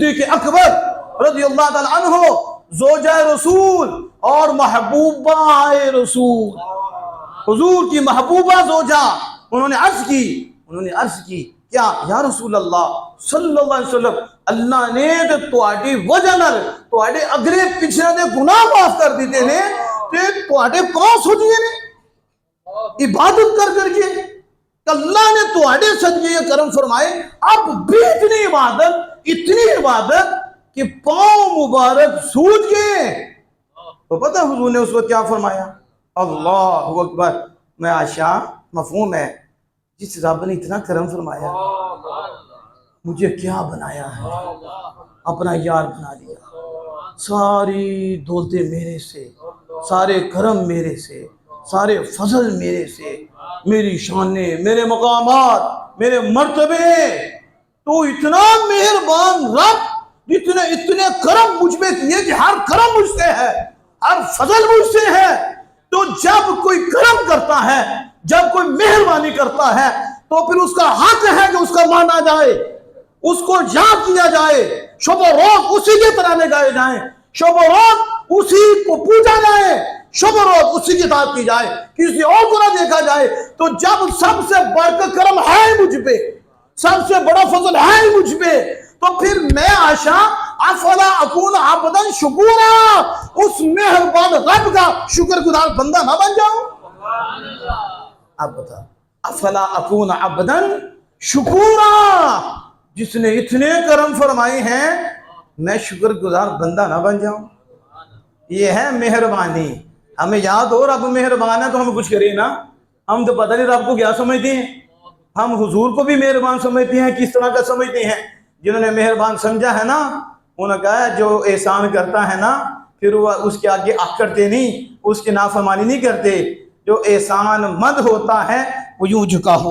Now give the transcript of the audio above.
صدیق اکبر رضی اللہ تعالیٰ عنہ زوجہ رسول اور محبوبہ رسول، حضور کی محبوبہ زوجہ، انہوں نے عرض کی کیا یا رسول اللہ صلی اللہ علیہ وسلم، اللہ نے تواڈی وجہ نال تواڈے اگلے پچھلے دے گناہ معاف کر دیتے نے تے تواڈے پاس ہو دیے نے عبادت کر کے، اللہ نے تواڈے صدقے یہ کرم فرمائے، اب بھی اتنی عبادت کہ پاؤں مبارک سوج گئے۔ تو پتہ حضور نے اس وقت کیا فرمایا؟ اللہ اکبر۔ میں عائشہ مفہوم ہے، جس رب نے اتنا کرم فرمایا مجھے کیا بنایا ہے، اپنا یار بنا لیا، ساری دولتیں میرے سے، سارے کرم میرے سے، سارے فضل میرے سے، میری شانیں، میرے مقامات، میرے مرتبے، تو اتنا مہربان رب جتنے اتنے کرم مجھ میں کیے کہ ہر کرم مجھ سے ہے، ہر فضل مجھ سے ہے۔ تو جب کوئی کرم کرتا ہے، جب کوئی مہربانی کرتا ہے، تو پھر اس کا حق ہے کہ اس کا مانا جائے، اس کو یاد کیا جائے، شب و روز اسی کے ترانے گائے جائیں، شب و روز اسی کو پوجا جائے، شب و روز اسی کی اطاعت کی جائے، کسی اور کو نہ دیکھا جائے۔ تو جب سب سے بڑھ کر کرم ہے مجھ پہ، سب سے بڑا فضل ہے مجھ پہ، تو پھر میں عائشہ افلا اکون عبدا شکورا، اس مہربان رب کا شکر گزار بندہ نہ بن جاؤں؟ آپ بتا، افلا اکون عبدا شکورا، جس نے اتنے کرم فرمائے ہیں، میں شکر گزار بندہ نہ بن جاؤں؟ یہ ہے مہربانی۔ ہمیں یاد ہو رب مہربان ہے تو ہم کچھ کریں نا، ہم تو پتہ نہیں رب کو کیا سمجھتے ہیں، ہم حضور کو بھی مہربان سمجھتے ہیں، کس طرح کا سمجھتے ہیں؟ جنہوں نے مہربان سمجھا ہے نا، انہوں نے کہا ہے جو احسان کرتا ہے نا پھر وہ اس کے آگے آنکھ کرتے نہیں، اس کی نافرمانی نہیں کرتے، جو احسان مند ہوتا ہے وہ یوں جھکا ہو